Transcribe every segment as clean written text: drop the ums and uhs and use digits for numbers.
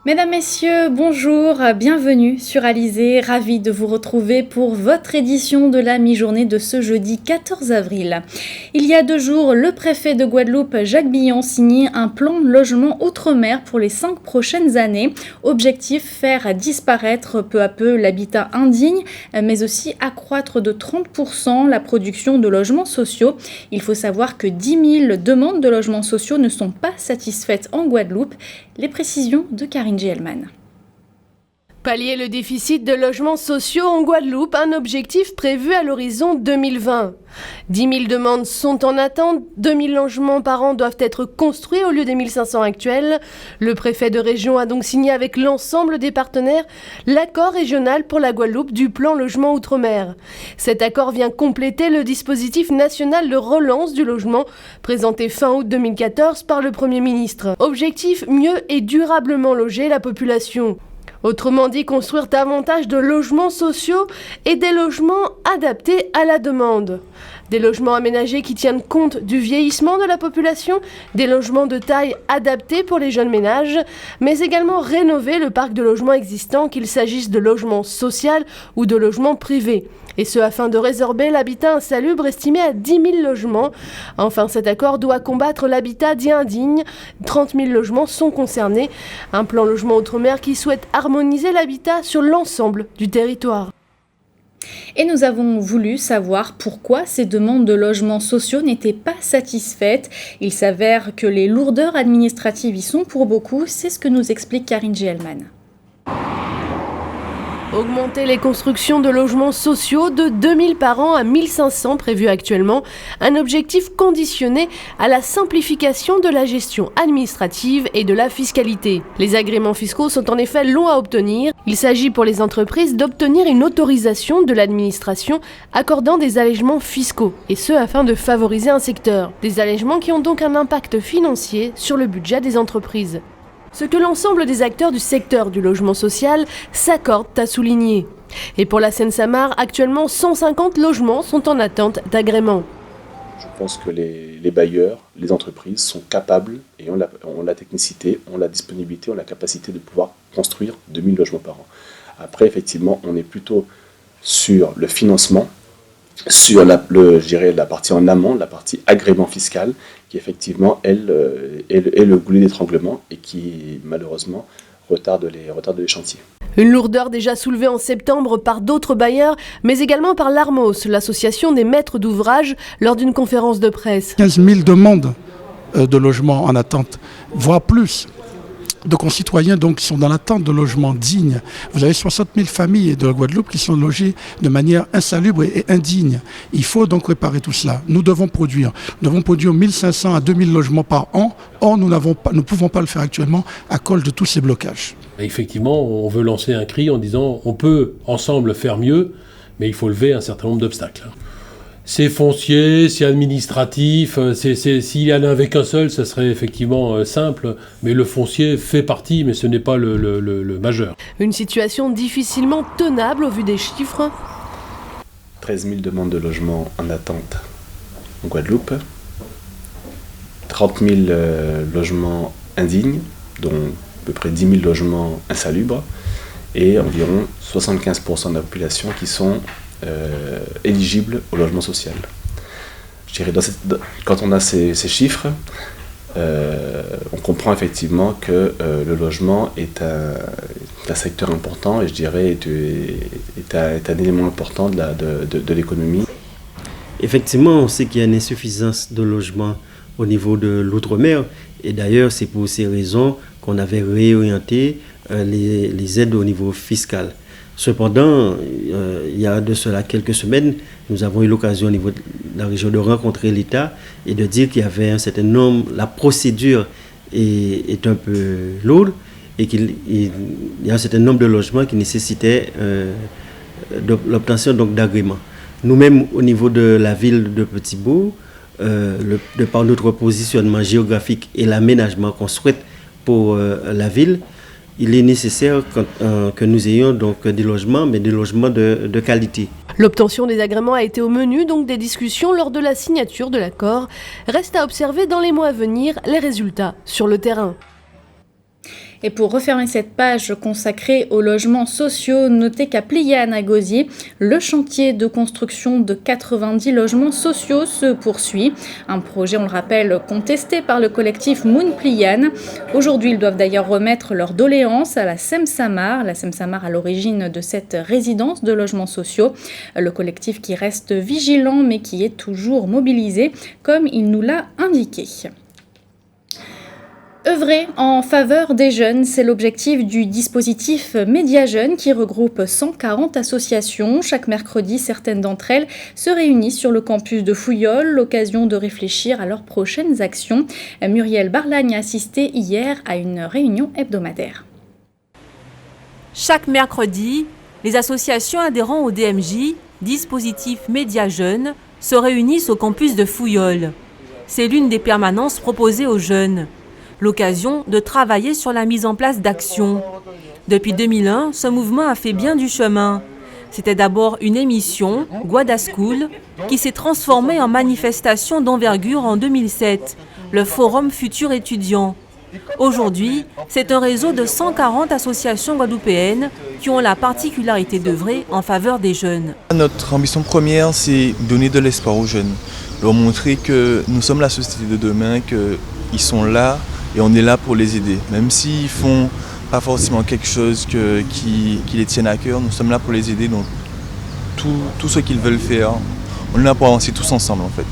Mesdames, Messieurs, bonjour, bienvenue sur Alizé, ravi de vous retrouver pour votre édition de la mi-journée de ce jeudi 14 avril. Il y a 2 jours, le préfet de Guadeloupe, Jacques Billon, signait un plan logement outre-mer pour les 5 prochaines années. Objectif, faire disparaître peu à peu l'habitat indigne, mais aussi accroître de 30% la production de logements sociaux. Il faut savoir que 10 000 demandes de logements sociaux ne sont pas satisfaites en Guadeloupe. Les précisions de Karine Gielman. Pallier le déficit de logements sociaux en Guadeloupe, un objectif prévu à l'horizon 2020. 10 000 demandes sont en attente, 2 000 logements par an doivent être construits au lieu des 1 500 actuels. Le préfet de région a donc signé avec l'ensemble des partenaires l'accord régional pour la Guadeloupe du plan logement outre-mer. Cet accord vient compléter le dispositif national de relance du logement présenté fin août 2014 par le Premier ministre. Objectif, mieux et durablement loger la population. Autrement dit, construire davantage de logements sociaux et des logements adaptés à la demande. Des logements aménagés qui tiennent compte du vieillissement de la population, des logements de taille adaptés pour les jeunes ménages, mais également rénover le parc de logements existant, qu'il s'agisse de logements sociaux ou de logements privés. Et ce, afin de résorber l'habitat insalubre estimé à 10 000 logements. Enfin, cet accord doit combattre l'habitat dit indigne. 30 000 logements sont concernés. Un plan logement outre-mer qui souhaite harmoniser l'habitat sur l'ensemble du territoire. Et nous avons voulu savoir pourquoi ces demandes de logements sociaux n'étaient pas satisfaites. Il s'avère que les lourdeurs administratives y sont pour beaucoup. C'est ce que nous explique Karine Gielman. Augmenter les constructions de logements sociaux de 2000 par an à 1500 prévus actuellement, un objectif conditionné à la simplification de la gestion administrative et de la fiscalité. Les agréments fiscaux sont en effet longs à obtenir. Il s'agit pour les entreprises d'obtenir une autorisation de l'administration accordant des allègements fiscaux, et ce afin de favoriser un secteur. Des allègements qui ont donc un impact financier sur le budget des entreprises. Ce que l'ensemble des acteurs du secteur du logement social s'accordent à souligner. Et pour la Seine-Saint-Marc, actuellement 150 logements sont en attente d'agrément. Je pense que les bailleurs, les entreprises sont capables et ont la technicité, ont la disponibilité, ont la capacité de pouvoir construire 2000 logements par an. Après, effectivement, on est plutôt sur le financement, sur la partie en amont, la partie agrément fiscal, qui effectivement est le goulet d'étranglement et qui malheureusement retarde les chantiers. Une lourdeur déjà soulevée en septembre par d'autres bailleurs, mais également par l'ARMOS, l'association des maîtres d'ouvrage, lors d'une conférence de presse. 15 000 demandes de logements en attente, voire plus, de concitoyens donc, qui sont dans l'attente de logements dignes. Vous avez 60 000 familles de la Guadeloupe qui sont logées de manière insalubre et indigne. Il faut donc réparer tout cela. Nous devons produire 1 500 à 2 000 logements par an. Or, nous ne pouvons pas le faire actuellement à cause de tous ces blocages. Effectivement, on veut lancer un cri en disant on peut ensemble faire mieux, mais il faut lever un certain nombre d'obstacles. C'est foncier, c'est administratif, s'il y en avait qu'un seul, ça serait effectivement simple, mais le foncier fait partie, mais ce n'est pas le majeur. Une situation difficilement tenable au vu des chiffres. 13 000 demandes de logement en attente en Guadeloupe, 30 000 logements indignes, dont à peu près 10 000 logements insalubres, et environ 75% de la population qui sont éligibles au logement social. Je dirais, quand on a ces chiffres, on comprend effectivement que le logement est un secteur important et je dirais est un élément important de l'économie. Effectivement, on sait qu'il y a une insuffisance de logement au niveau de l'outre-mer et d'ailleurs c'est pour ces raisons qu'on avait réorienté les aides au niveau fiscal. Cependant, il y a de cela quelques semaines, nous avons eu l'occasion au niveau de la région de rencontrer l'État et de dire qu'il y avait un certain nombre, la procédure est un peu lourde et qu'il y a un certain nombre de logements qui nécessitaient l'obtention d'agréments. Nous-mêmes, au niveau de la ville de Petit-Bourg, de par notre positionnement géographique et l'aménagement qu'on souhaite pour la ville, il est nécessaire que nous ayons donc des logements, mais des logements de qualité. L'obtention des agréments a été au menu donc des discussions lors de la signature de l'accord. Reste à observer dans les mois à venir les résultats sur le terrain. Et pour refermer cette page consacrée aux logements sociaux, notez qu'à Pliane à Gosier, le chantier de construction de 90 logements sociaux se poursuit. Un projet, on le rappelle, contesté par le collectif Moon Pliane. Aujourd'hui, ils doivent d'ailleurs remettre leur doléance à la SEM-Samar. La SEM-Samar à l'origine de cette résidence de logements sociaux. Le collectif qui reste vigilant mais qui est toujours mobilisé, comme il nous l'a indiqué. Œuvrer en faveur des jeunes, c'est l'objectif du dispositif Média Jeunes qui regroupe 140 associations. Chaque mercredi, certaines d'entre elles se réunissent sur le campus de Fouillol, l'occasion de réfléchir à leurs prochaines actions. Muriel Barlagne a assisté hier à une réunion hebdomadaire. Chaque mercredi, les associations adhérant au DMJ, dispositif Média Jeunes, se réunissent au campus de Fouillol. C'est l'une des permanences proposées aux jeunes. L'occasion de travailler sur la mise en place d'actions. Depuis 2001, ce mouvement a fait bien du chemin. C'était d'abord une émission, Guada School, qui s'est transformée en manifestation d'envergure en 2007, le Forum Futur Étudiant. Aujourd'hui, c'est un réseau de 140 associations guadeloupéennes qui ont la particularité d'œuvrer en faveur des jeunes. Notre ambition première, c'est donner de l'espoir aux jeunes, leur montrer que nous sommes la société de demain, qu'ils sont là et on est là pour les aider. Même s'ils font pas forcément quelque chose qui les tienne à cœur, nous sommes là pour les aider dans tout ce qu'ils veulent faire. On est là pour avancer tous ensemble en fait.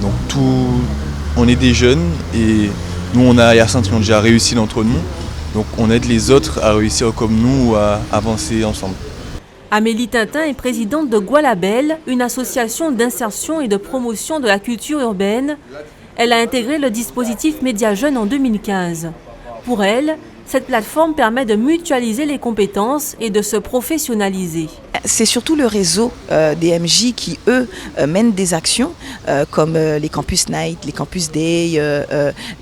Donc on est des jeunes et nous on a Hyacinthe qui ont déjà réussi d'entre nous. Donc on aide les autres à réussir comme nous ou à avancer ensemble. Amélie Tintin est présidente de Gualabel, une association d'insertion et de promotion de la culture urbaine. Elle a intégré le dispositif Média Jeunes en 2015. Pour elle, cette plateforme permet de mutualiser les compétences et de se professionnaliser. C'est surtout le réseau des MJ qui, eux, mènent des actions comme les Campus Night, les Campus Day.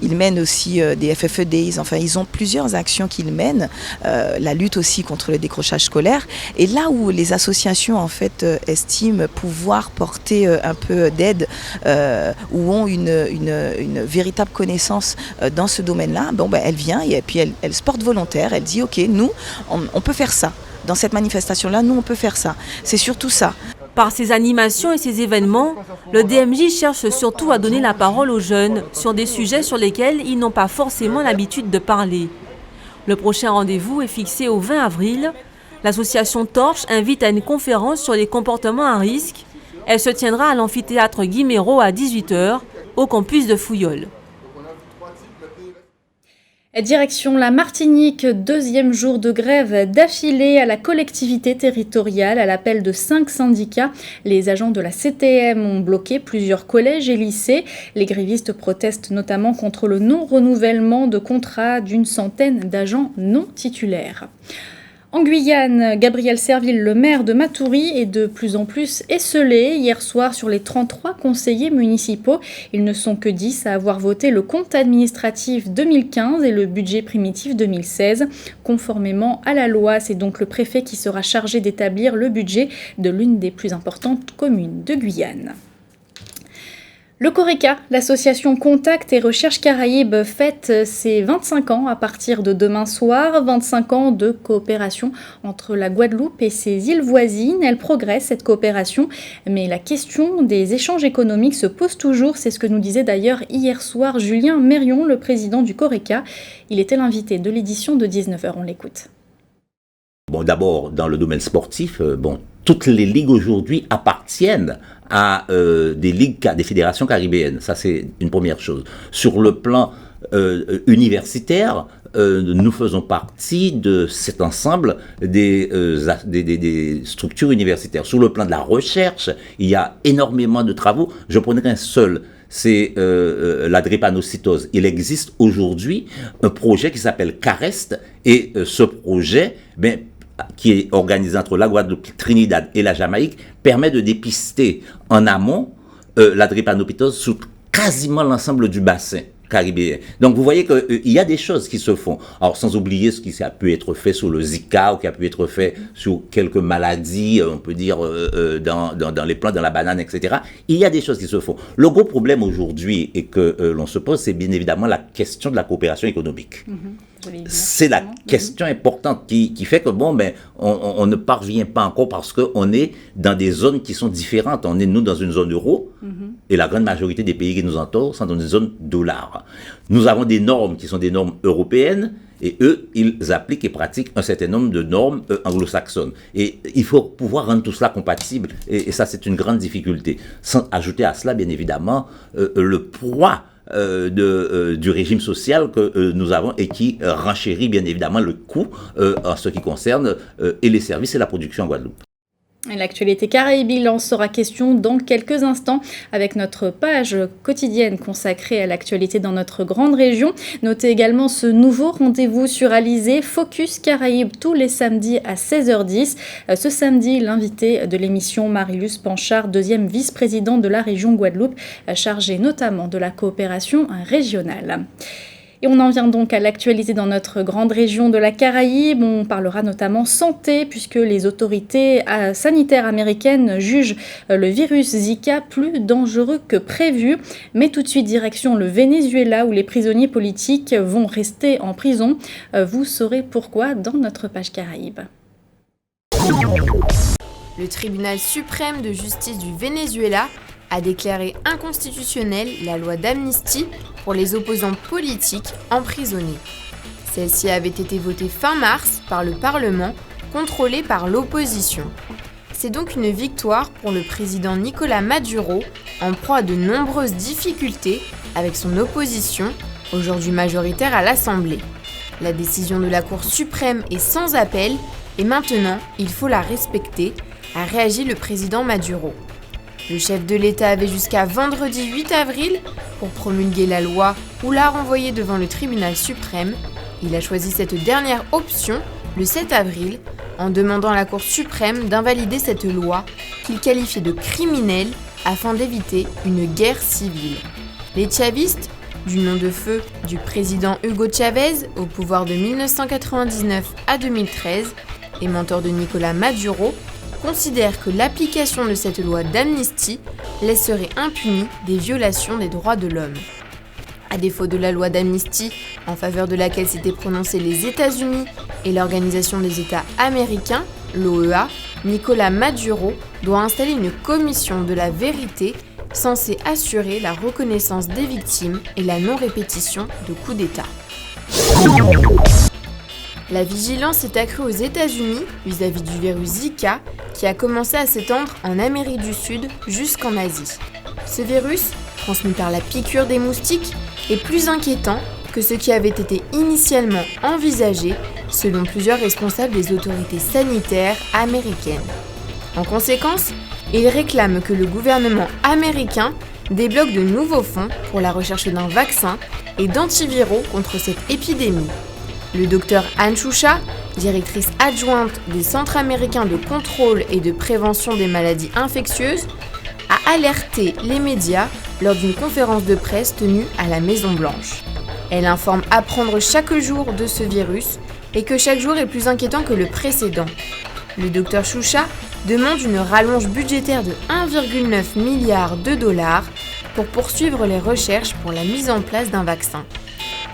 Ils mènent aussi des FFE Days. Enfin, ils ont plusieurs actions qu'ils mènent. La lutte aussi contre le décrochage scolaire. Et là où les associations, en fait, estiment pouvoir porter un peu d'aide ou ont une véritable connaissance dans ce domaine-là, elle vient et puis elle se porte volontaire. Elle dit, OK, nous, on peut faire ça. Dans cette manifestation-là, nous, on peut faire ça. C'est surtout ça. Par ces animations et ces événements, le DMJ cherche surtout à donner la parole aux jeunes sur des sujets sur lesquels ils n'ont pas forcément l'habitude de parler. Le prochain rendez-vous est fixé au 20 avril. L'association Torche invite à une conférence sur les comportements à risque. Elle se tiendra à l'amphithéâtre Guiméro à 18h, au campus de Fouillol. Direction la Martinique, deuxième jour de grève d'affilée à la collectivité territoriale à l'appel de 5 syndicats. Les agents de la CTM ont bloqué plusieurs collèges et lycées. Les grévistes protestent notamment contre le non-renouvellement de contrats d'une centaine d'agents non titulaires. En Guyane, Gabriel Serville, le maire de Matoury, est de plus en plus esseulé. Hier soir, sur les 33 conseillers municipaux, ils ne sont que 10 à avoir voté le compte administratif 2015 et le budget primitif 2016. Conformément à la loi, c'est donc le préfet qui sera chargé d'établir le budget de l'une des plus importantes communes de Guyane. Le Coreca, l'association Contact et Recherche Caraïbes, fête ses 25 ans à partir de demain soir. 25 ans de coopération entre la Guadeloupe et ses îles voisines. Elle progresse, cette coopération, mais la question des échanges économiques se pose toujours. C'est ce que nous disait d'ailleurs hier soir Julien Mérion, le président du Coreca. Il était l'invité de l'édition de 19h. On l'écoute. Bon, d'abord, dans le domaine sportif, toutes les ligues aujourd'hui appartiennent à des fédérations caribéennes. Ça, c'est une première chose. Sur le plan universitaire, nous faisons partie de cet ensemble des structures universitaires. Sur le plan de la recherche, il y a énormément de travaux. Je prendrai un seul, c'est la drépanocytose. Il existe aujourd'hui un projet qui s'appelle CAREST, et ce projet, qui est organisé entre la Guadeloupe, Trinidad et la Jamaïque, permet de dépister en amont la drépanocytose sur quasiment l'ensemble du bassin. caribéen. Donc vous voyez qu'il y a des choses qui se font. Alors sans oublier ce qui a pu être fait sur le Zika ou qui a pu être fait sur quelques maladies, on peut dire dans les plants, dans la banane, etc. Il y a des choses qui se font. Le gros problème aujourd'hui et que l'on se pose, c'est bien évidemment la question de la coopération économique. C'est la question importante qui fait que on ne parvient pas encore parce qu'on est dans des zones qui sont différentes. On est, nous, dans une zone euro et la grande majorité des pays qui nous entourent sont dans une zone dollar. Nous avons des normes qui sont des normes européennes et eux, ils appliquent et pratiquent un certain nombre de normes anglo-saxonnes. Et il faut pouvoir rendre tout cela compatible et ça, c'est une grande difficulté. Sans ajouter à cela, bien évidemment, le poids du régime social que nous avons et qui renchérit bien évidemment le coût en ce qui concerne et les services et la production en Guadeloupe. Et l'actualité Caraïbe, il en sera question dans quelques instants avec notre page quotidienne consacrée à l'actualité dans notre grande région. Notez également ce nouveau rendez-vous sur Alizé, Focus Caraïbe, tous les samedis à 16h10. Ce samedi, l'invité de l'émission, Marius Panchard, deuxième vice-président de la région Guadeloupe, chargé notamment de la coopération régionale. Et on en vient donc à l'actualité dans notre grande région de la Caraïbe. On parlera notamment santé puisque les autorités sanitaires américaines jugent le virus Zika plus dangereux que prévu. Mais tout de suite, direction le Venezuela où les prisonniers politiques vont rester en prison. Vous saurez pourquoi dans notre page Caraïbe. Le tribunal suprême de justice du Venezuela a déclaré inconstitutionnelle la loi d'amnistie pour les opposants politiques emprisonnés. Celle-ci avait été votée fin mars par le Parlement, contrôlé par l'opposition. C'est donc une victoire pour le président Nicolás Maduro, en proie à de nombreuses difficultés avec son opposition, aujourd'hui majoritaire à l'Assemblée. La décision de la Cour suprême est sans appel et maintenant, il faut la respecter, a réagi le président Maduro. Le chef de l'État avait jusqu'à vendredi 8 avril pour promulguer la loi ou la renvoyer devant le tribunal suprême. Il a choisi cette dernière option le 7 avril en demandant à la Cour suprême d'invalider cette loi qu'il qualifiait de criminelle afin d'éviter une guerre civile. Les chavistes, du nom de feu du président Hugo Chavez au pouvoir de 1999 à 2013 et mentor de Nicolás Maduro, considère que l'application de cette loi d'amnistie laisserait impunis des violations des droits de l'homme. À défaut de la loi d'amnistie, en faveur de laquelle s'étaient prononcés les États-Unis et l'Organisation des États américains, l'OEA, Nicolás Maduro doit installer une commission de la vérité censée assurer la reconnaissance des victimes et la non-répétition de coups d'État. La vigilance est accrue aux États-Unis vis-à-vis du virus Zika qui a commencé à s'étendre en Amérique du Sud jusqu'en Asie. Ce virus, transmis par la piqûre des moustiques, est plus inquiétant que ce qui avait été initialement envisagé selon plusieurs responsables des autorités sanitaires américaines. En conséquence, ils réclament que le gouvernement américain débloque de nouveaux fonds pour la recherche d'un vaccin et d'antiviraux contre cette épidémie. Le docteur Anne Choucha, directrice adjointe des Centres américains de contrôle et de prévention des maladies infectieuses, a alerté les médias lors d'une conférence de presse tenue à la Maison-Blanche. Elle informe apprendre chaque jour de ce virus et que chaque jour est plus inquiétant que le précédent. Le docteur Choucha demande une rallonge budgétaire de 1,9 milliard de dollars pour poursuivre les recherches pour la mise en place d'un vaccin.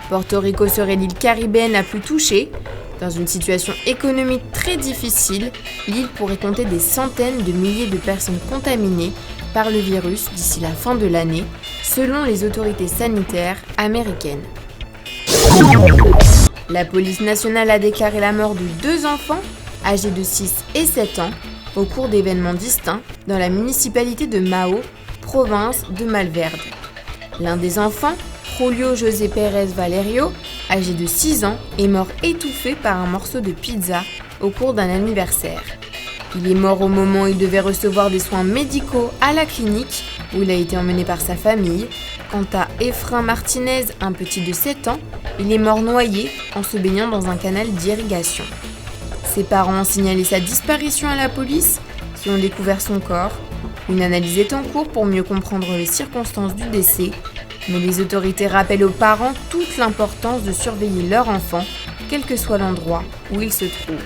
Porto Rico serait l'île caribéenne la plus touchée. Dans une situation économique très difficile, l'île pourrait compter des centaines de milliers de personnes contaminées par le virus d'ici la fin de l'année, selon les autorités sanitaires américaines. La police nationale a déclaré la mort de 2 enfants âgés de 6 et 7 ans au cours d'événements distincts dans la municipalité de Mao, province de Malverde. L'un des enfants, Julio José Pérez Valerio, âgé de 6 ans, est mort étouffé par un morceau de pizza au cours d'un anniversaire. Il est mort au moment où il devait recevoir des soins médicaux à la clinique, où il a été emmené par sa famille. Quant à Efrain Martinez, un petit de 7 ans, il est mort noyé en se baignant dans un canal d'irrigation. Ses parents ont signalé sa disparition à la police, qui ont découvert son corps. Une analyse est en cours pour mieux comprendre les circonstances du décès. Mais les autorités rappellent aux parents toute l'importance de surveiller leur enfant, quel que soit l'endroit où il se trouve.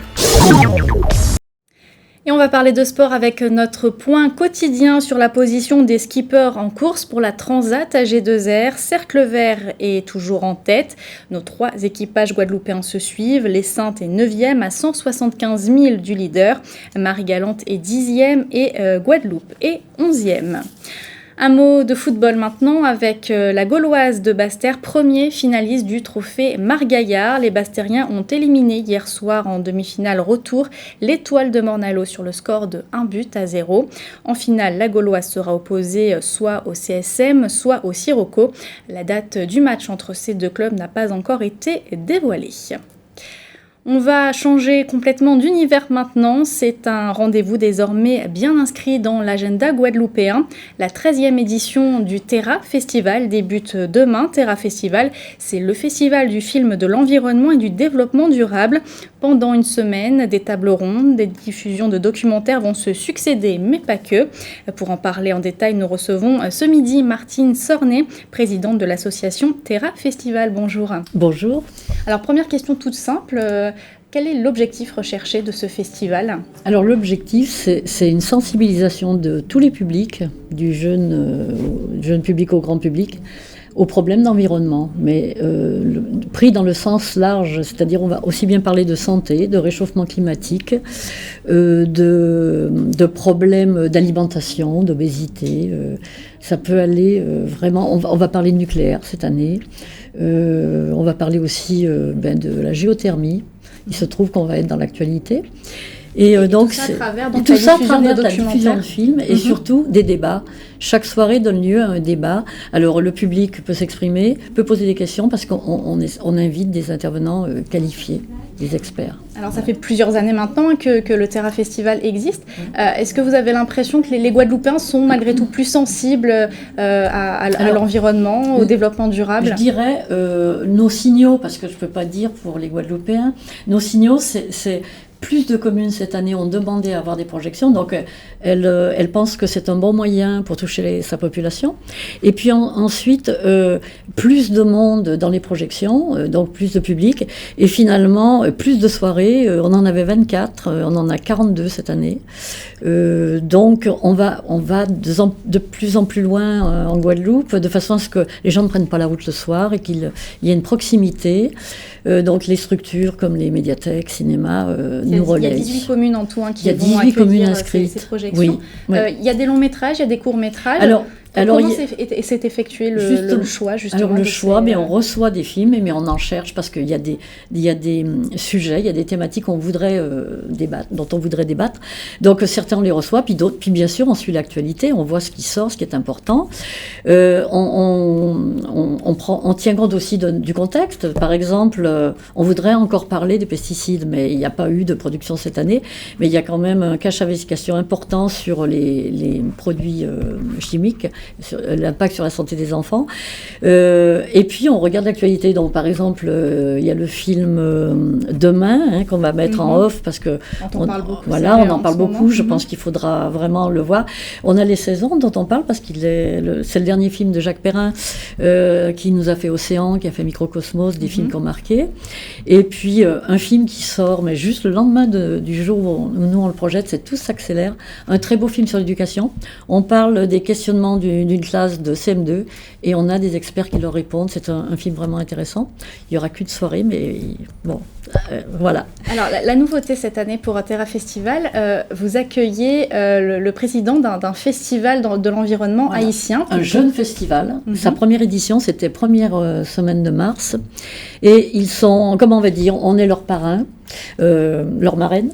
Et on va parler de sport avec notre point quotidien sur la position des skippers en course pour la Transat AG2R. Cercle Vert est toujours en tête. Nos 3 équipages guadeloupéens se suivent. Les Saintes est 9e à 175 000 du leader. Marie-Galante est 10e et Guadeloupe est 11e. Un mot de football maintenant avec la Gauloise de Basse-Terre, premier finaliste du trophée Margaillard. Les Basse-Terriens ont éliminé hier soir en demi-finale retour l'Étoile de Morne-à-l'Eau sur le score de 1-0. En finale, la Gauloise sera opposée soit au CSM, soit au Sirocco. La date du match entre ces 2 clubs n'a pas encore été dévoilée. On va changer complètement d'univers maintenant. C'est un rendez-vous désormais bien inscrit dans l'agenda guadeloupéen. La 13e édition du Terra Festival débute demain. Terra Festival, c'est le festival du film de l'environnement et du développement durable. Pendant une semaine, des tables rondes, des diffusions de documentaires vont se succéder, mais pas que. Pour en parler en détail, nous recevons ce midi Martine Sornet, présidente de l'association Terra Festival. Bonjour. Bonjour. Alors, première question toute simple. Quel est l'objectif recherché de ce festival ? Alors l'objectif, c'est une sensibilisation de tous les publics, du jeune public au grand public, aux problèmes d'environnement, mais pris dans le sens large, c'est-à-dire on va aussi bien parler de santé, de réchauffement climatique, de problèmes d'alimentation, d'obésité. Ça peut aller vraiment... On va parler de nucléaire cette année. On va parler aussi de la géothermie. Il se trouve qu'on va être dans l'actualité. Et donc, tout ça à travers la diffusion de films et surtout des débats. Chaque soirée donne lieu à un débat. Alors le public peut s'exprimer, peut poser des questions parce qu'on invite des intervenants qualifiés, des experts. Alors ça fait plusieurs années maintenant que le Terra Festival existe. Est-ce que vous avez l'impression que les Guadeloupéens sont malgré tout plus sensibles à l'environnement, au développement durable ? Je dirais nos signaux, parce que je ne peux pas dire pour les Guadeloupéens, nos signaux c'est plus de communes cette année ont demandé à avoir des projections, donc elles pensent que c'est un bon moyen pour toucher sa population. Et puis ensuite, plus de monde dans les projections, donc plus de public, et finalement plus de soirées. On en avait 24, on en a 42 cette année. Donc on va de plus en plus loin en Guadeloupe, de façon à ce que les gens ne prennent pas la route le soir et qu'il y ait une proximité. Donc les structures comme les médiathèques, cinéma nous relèvent. Il y a 18 communes en tout qui vont accueillir ces projections. Oui, oui. Il y a des longs métrages, il y a des courts métrages. Comment s'est effectué le choix justement? Alors le choix, on reçoit des films, mais on en cherche parce qu'il y a des sujets, il y a des thématiques dont on voudrait débattre. Donc certains on les reçoit, puis d'autres, puis bien sûr on suit l'actualité, on voit ce qui sort, ce qui est important. On tient compte aussi du contexte. Par exemple, on voudrait encore parler des pesticides, mais il n'y a pas eu de production cette année. Mais il y a quand même un cache à vérification important sur les produits chimiques, sur l'impact sur la santé des enfants. Et puis on regarde l'actualité. Donc par exemple, il y a le film Demain qu'on va mettre en off parce que on en parle beaucoup. Voilà, on en parle beaucoup. Je pense qu'il faudra vraiment le voir. On a Les Saisons dont on parle parce c'est le dernier film de Jacques Perrin qui nous a fait Océan, qui a fait Microcosmos, des films qui ont marqué. Et puis un film qui sort, mais juste le lendemain du jour où nous on le projette, c'est Tout s'accélère. Un très beau film sur l'éducation. On parle des questionnements d'une classe de CM2 et on a des experts qui leur répondent. C'est un film vraiment intéressant. Il n'y aura qu'une soirée, mais bon, voilà. Alors la nouveauté cette année pour Terra Festival, vous accueillez le président d'un festival de l'environnement haïtien. Un jeune festival. Sa première édition, c'était première semaine de mars. Et ils sont, comment on va dire, on est leur parrain. Leur marraine.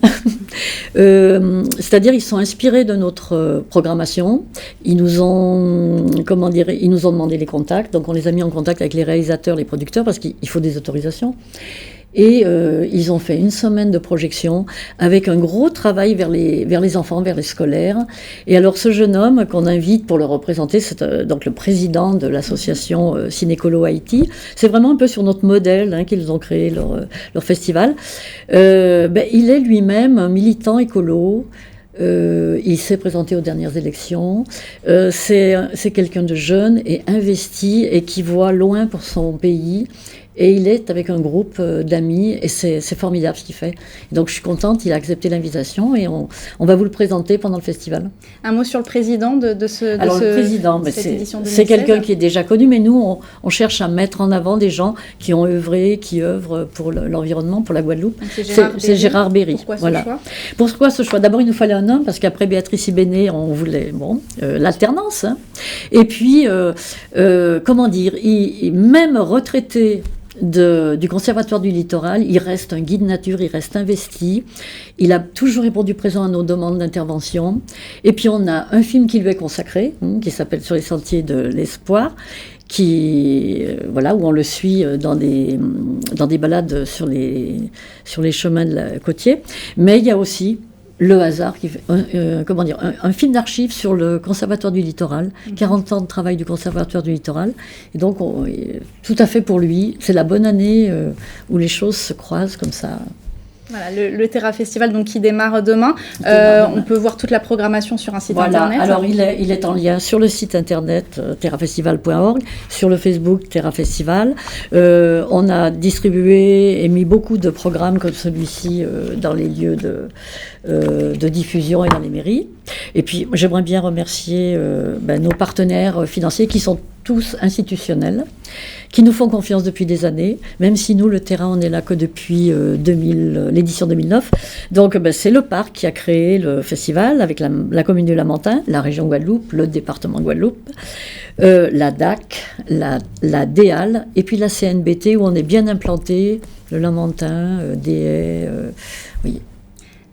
C'est-à-dire ils sont inspirés de notre programmation. Ils nous ont demandé les contacts, donc on les a mis en contact avec les réalisateurs, les producteurs, parce qu'il faut des autorisations. Et ils ont fait une semaine de projection avec un gros travail vers les enfants, vers les scolaires. Et alors ce jeune homme qu'on invite pour le représenter, c'est donc le président de l'association Cinécolo Haïti. C'est vraiment un peu sur notre modèle qu'ils ont créé leur festival. Il est lui-même un militant écolo, Il s'est présenté aux dernières élections. C'est quelqu'un de jeune et investi et qui voit loin pour son pays. Et il est avec un groupe d'amis et c'est formidable ce qu'il fait. Donc je suis contente, il a accepté l'invitation et on va vous le présenter pendant le festival. Un mot sur le président de cette président, édition 2016. C'est quelqu'un qui est déjà connu, mais nous on cherche à mettre en avant des gens qui ont œuvré, qui œuvrent pour l'environnement, pour la Guadeloupe. C'est Gérard Berry. Pourquoi ce choix ? Pourquoi ce choix ? D'abord il nous fallait un homme parce qu'après Béatrice Ibéné, on voulait l'alternance. Hein. Et puis comment dire, même retraité du Conservatoire du Littoral, il reste un guide nature, il reste investi, il a toujours répondu présent à nos demandes d'intervention. Et puis on a un film qui lui est consacré, qui s'appelle Sur les sentiers de l'espoir, où on le suit dans des balades sur les chemins côtiers. Mais il y a aussi le hasard, qui fait un film d'archives sur le Conservatoire du Littoral, 40 ans de travail du Conservatoire du Littoral. Et donc, tout à fait pour lui, c'est la bonne année où les choses se croisent comme ça. Voilà, le Terra Festival donc, qui démarre demain. On peut voir toute la programmation sur un site internet. Alors il est en lien sur le site internet terrafestival.org, sur le Facebook Terra Festival. On a distribué et mis beaucoup de programmes comme celui-ci dans les lieux de diffusion et dans les mairies. Et puis j'aimerais bien remercier nos partenaires financiers qui sont tous institutionnels, qui nous font confiance depuis des années, même si nous, le Terra, on est là que depuis l'édition 2009. Donc, c'est le parc qui a créé le festival avec la commune du Lamentin, la région Guadeloupe, le département Guadeloupe, la DAC, la DEAL, et puis la CNBT, où on est bien implanté, le Lamentin, des... oui.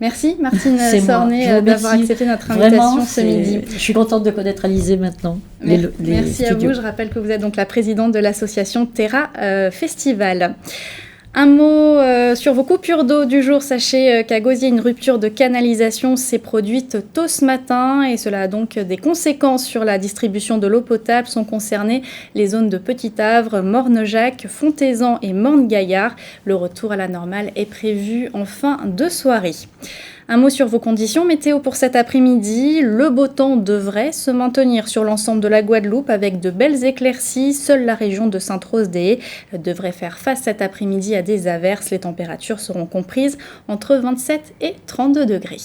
Merci Martine Sornet d'avoir accepté notre invitation ce midi. Je suis contente de connaître Alizé maintenant. Merci à vous. Je rappelle que vous êtes donc la présidente de l'association Terra Festival. Un mot sur vos coupures d'eau du jour. Sachez qu'à Gosier, une rupture de canalisation s'est produite tôt ce matin et cela a donc des conséquences sur la distribution de l'eau potable. Sont concernées les zones de Petit-Havre, Morne-Jacques, Fontaisan et Morne-Gaillard. Le retour à la normale est prévu en fin de soirée. Un mot sur vos conditions météo pour cet après-midi. Le beau temps devrait se maintenir sur l'ensemble de la Guadeloupe avec de belles éclaircies. Seule la région de Sainte-Rose-des-Haies devrait faire face cet après-midi à des averses. Les températures seront comprises entre 27 et 32 degrés.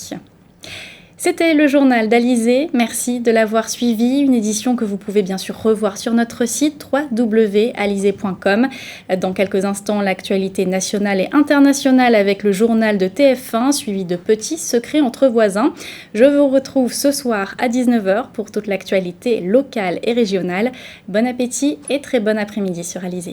C'était le journal d'Alizé. Merci de l'avoir suivi. Une édition que vous pouvez bien sûr revoir sur notre site www.alizé.com. Dans quelques instants, l'actualité nationale et internationale avec le journal de TF1, suivi de Petits secrets entre voisins. Je vous retrouve ce soir à 19h pour toute l'actualité locale et régionale. Bon appétit et très bon après-midi sur Alizé.